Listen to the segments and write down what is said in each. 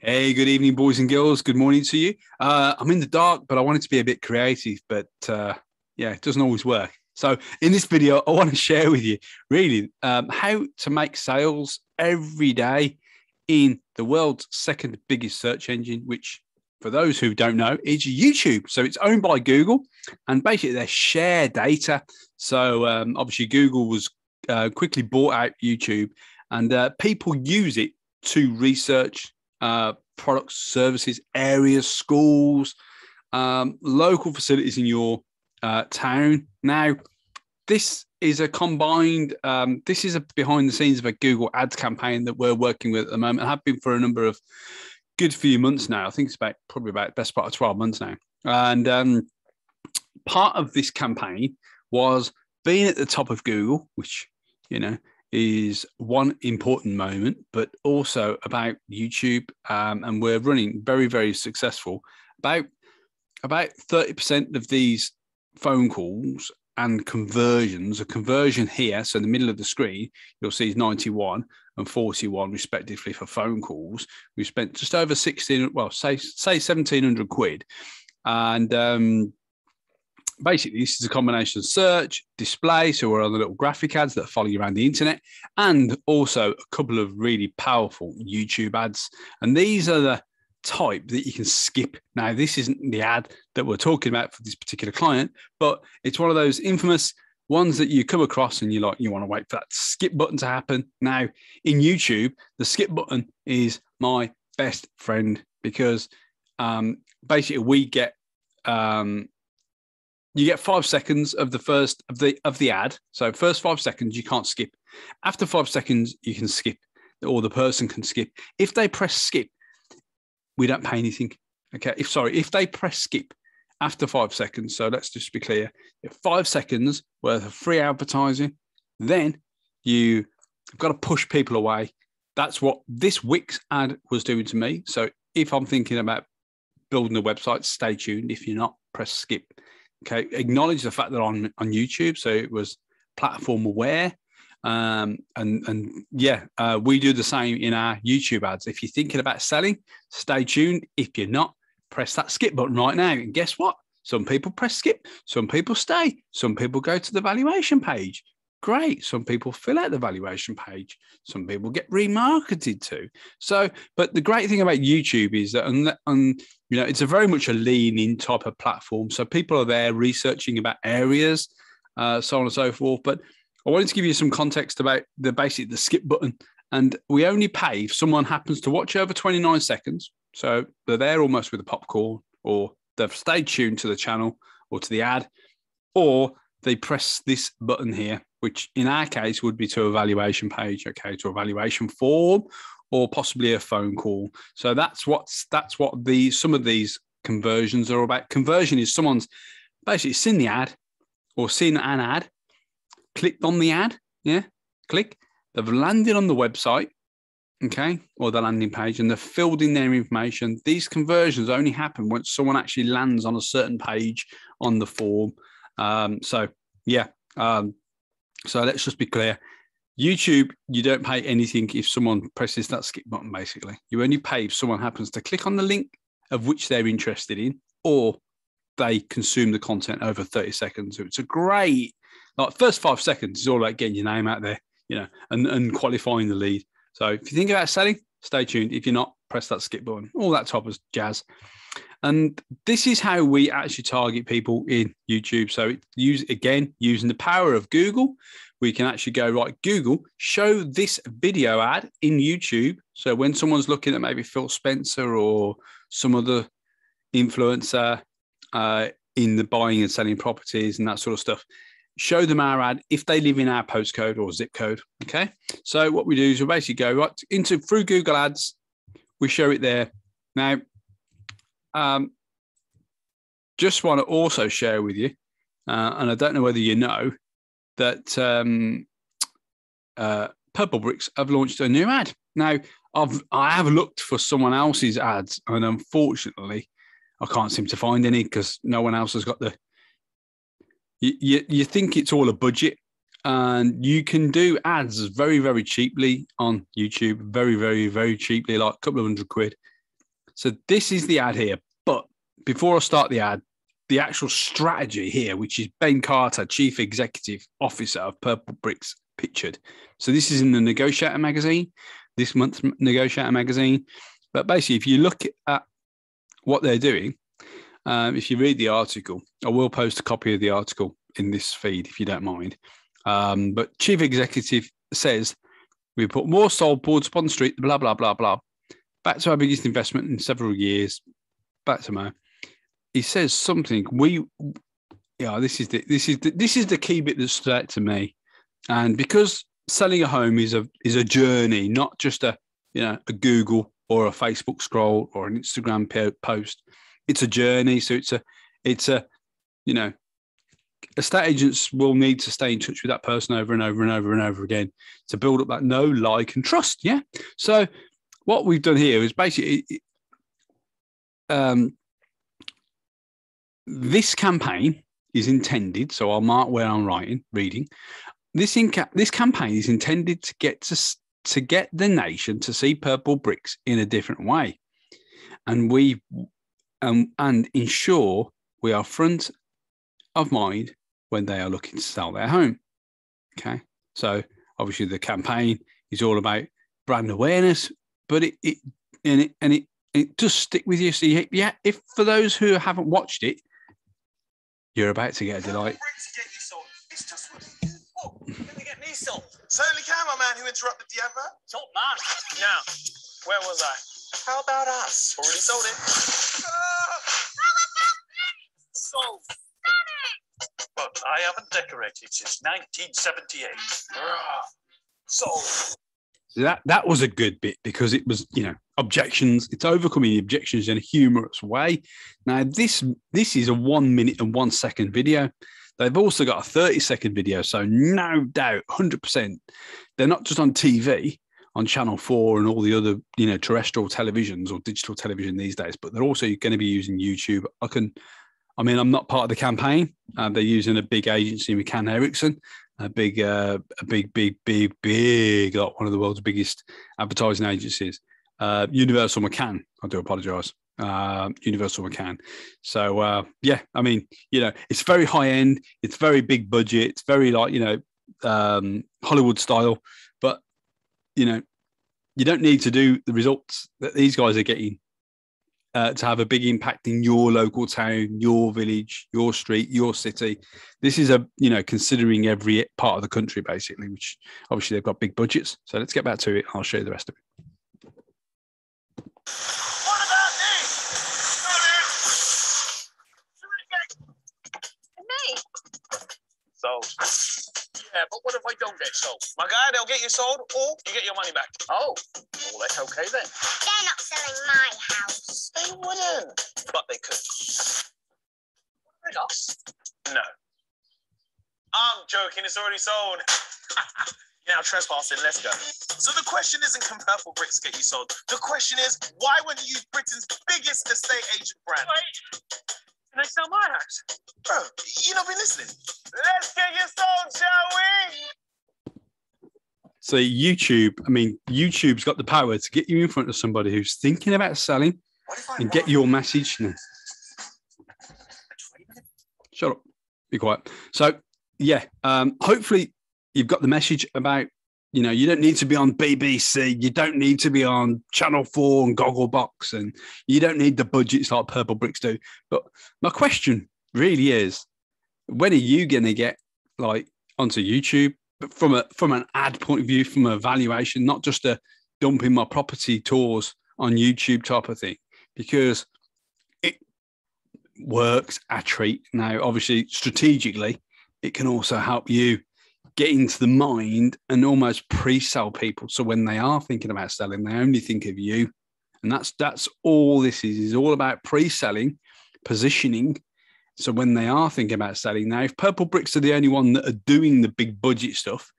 Hey, good evening, boys and girls. Good morning to you. I'm in the dark, but I wanted to be a bit creative, but yeah, it doesn't always work. So in this video, I want to share with you really how to make sales every day in the world's second biggest search engine, which for those who don't know, is YouTube. So it's owned by Google and basically they share data. So obviously Google was quickly bought out YouTube and people use it to research products, services, areas, schools, local facilities in your town. Now, this is a combined, this is a behind the scenes of a Google Ads campaign that we're working with at the moment. Have been for a number of good few months now. I think it's probably about the best part of 12 months now. And part of this campaign was being at the top of Google, which, you know, is one important moment, but also about YouTube. And we're running very, very successful. About 30% of these phone calls and conversions, a conversion here, so in the middle of the screen, you'll see is 91 and 41 respectively for phone calls. We spent just over 16, well, say 1,700 quid. And basically, this is a combination of search, display, so we're on the little graphic ads that follow you around the internet, and also a couple of really powerful YouTube ads. And these are the type that you can skip. Now, this isn't the ad that we're talking about for this particular client, but it's one of those infamous ones that you come across and you want to wait for that skip button to happen. Now, in YouTube, the skip button is my best friend because basically we get you get 5 seconds of the first of the ad. So first 5 seconds you can't skip. After 5 seconds you can skip, or the person can skip. If they press skip, we don't pay anything. Okay. If they press skip after 5 seconds, so let's just be clear, if 5 seconds worth of free advertising, then you've got to push people away. That's what this Wix ad was doing to me. So if I'm thinking about building a website, stay tuned. If you're not, press skip. Okay, acknowledge the fact that on YouTube, so it was platform aware, and we do the same in our YouTube ads. If you're thinking about selling, stay tuned. If you're not, press that skip button right now. And guess what? Some people press skip, some people stay, some people go to the valuation page. Great. Some people fill out the valuation page. Some people get remarketed to. So, but the great thing about YouTube is that, it's a very much a lean-in type of platform. So people are there researching about areas, so on and so forth. But I wanted to give you some context about the skip button. And we only pay if someone happens to watch over 29 seconds. So they're there almost with a popcorn, or they've stayed tuned to the channel or to the ad, or they press this button here, which in our case would be to a valuation page, okay, to a valuation form, or possibly a phone call. So that's what some of these conversions are about. Conversion is someone's basically seen the ad or seen an ad, clicked on the ad, click, they've landed on the website, okay, or the landing page, and they've filled in their information. These conversions only happen once someone actually lands on a certain page on the form. So let's just be clear. YouTube, you don't pay anything if someone presses that skip button, basically. You only pay if someone happens to click on the link of which they're interested in, or they consume the content over 30 seconds. So it's a great, first 5 seconds is all about getting your name out there, and qualifying the lead. So if you think about selling, stay tuned. If you're not, press that skip button, all that type of jazz. And this is how we actually target people in YouTube. So using the power of Google, we can actually go, right, Google, show this video ad in YouTube. So when someone's looking at maybe Phil Spencer or some other influencer in the buying and selling properties and that sort of stuff, show them our ad if they live in our postcode or zip code. Okay. So what we do is we basically go right through Google Ads. We show it there. Now, just want to also share with you, and I don't know whether you know, that Purple Bricks have launched a new ad. Now, I have looked for someone else's ads, and unfortunately, I can't seem to find any because no one else has got the. You think it's all a budget, and you can do ads very, very cheaply on YouTube, very, very, very cheaply, like a couple of £100. So this is the ad here. But before I start the ad, the actual strategy here, which is Ben Carter, Chief Executive Officer of Purple Bricks, pictured. So this is in the Negotiator magazine, this month's Negotiator magazine. But basically, if you look at what they're doing, if you read the article, I will post a copy of the article in this feed if you don't mind. But Chief Executive says, we put more sold boards up on the street, blah, blah, blah, blah. Back to our biggest investment in several years. Back to Mo. He says something. This is the key bit that stood out to me. And because selling a home is a journey, not just a Google or a Facebook scroll or an Instagram post. It's a journey. So it's a estate agents will need to stay in touch with that person over and over and over and over again to build up that know, like, and trust. Yeah. So what we've done here is basically this campaign is intended. So I'll mark where I'm reading. This campaign is intended to get the nation to see Purple Bricks in a different way, and and ensure we are front of mind when they are looking to sell their home. Okay, so obviously the campaign is all about brand awareness, but it does stick with you. So if for those who haven't watched it, you're about to get a delight. It's just can they get me sold? Certainly can, my man who interrupted the advert. Top man. Now, where was I? How about us? Already sold it. Sold. But I haven't decorated since 1978. Sold. That was a good bit because it was, objections. It's overcoming the objections in a humorous way. Now, this is a 1 minute and 1 second video. They've also got a 30-second video. So no doubt, 100%, they're not just on TV, on Channel 4 and all the other, terrestrial televisions or digital television these days, but they're also going to be using YouTube. I'm not part of the campaign. They're using a big agency, McCann Erickson, a big, like one of the world's biggest advertising agencies. Universal McCann. I do apologise. Universal McCann. So it's very high end. It's very big budget. It's very Hollywood style. But you don't need to do the results that these guys are getting to have a big impact in your local town, your village, your street, your city. This is considering every part of the country, basically, which obviously they've got big budgets. So let's get back to it. I'll show you the rest of it. What about me? Sold. Yeah, but what if I don't get sold? My guy, they'll get you sold or you get your money back. Oh, well, that's okay then. They're not selling my house. They wouldn't. But they could. Us? No. I'm joking, it's already sold. You're now trespassing, let's go. So the question isn't, can Purple Bricks get you sold? The question is, why wouldn't you use Britain's biggest estate agent brand? Wait, can they sell my house? Bro, you not been listening. Let's get you sold, shall we? So YouTube's got the power to get you in front of somebody who's thinking about selling and get your message. No. Shut up. Be quiet. So, hopefully you've got the message about, you don't need to be on BBC. You don't need to be on Channel 4 and Gogglebox, and you don't need the budgets like Purple Bricks do. But my question really is, when are you going to get onto YouTube? But from an ad point of view, from a valuation, not just a dumping my property tours on YouTube type of thing, because it works a treat. Now, obviously, strategically, it can also help you get into the mind and almost pre-sell people. So when they are thinking about selling, they only think of you. And that's all this is all about pre-selling, positioning. So when they are thinking about selling, now, if Purple Bricks are the only one that are doing the big budget stuff,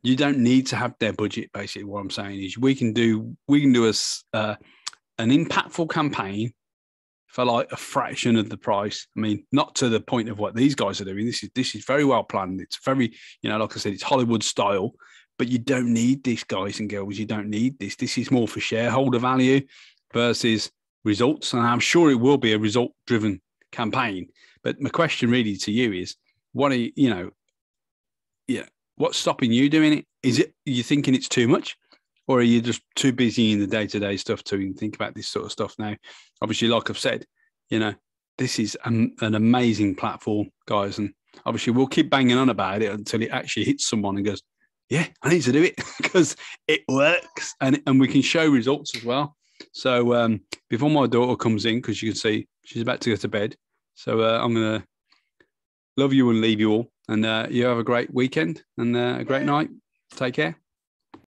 you don't need to have their budget. Basically, what I'm saying is we can do an impactful campaign for a fraction of the price. I mean, not to the point of what these guys are doing. This is very well planned. It's very, like I said, it's Hollywood style, but you don't need this, guys and girls. You don't need this. This is more for shareholder value. versus results. And I'm sure it will be a result-driven campaign. But my question really to you is, what are what's stopping you doing it? Is it you thinking it's too much, or are you just too busy in the day-to-day stuff to even think about this sort of stuff now? Obviously, like I've said, this is an amazing platform, guys, and obviously we'll keep banging on about it until it actually hits someone and goes, yeah, I need to do it because it works, and we can show results as well. So before my daughter comes in, because you can see she's about to go to bed, so I'm going to love you and leave you all, and you have a great weekend and a great night. Take care.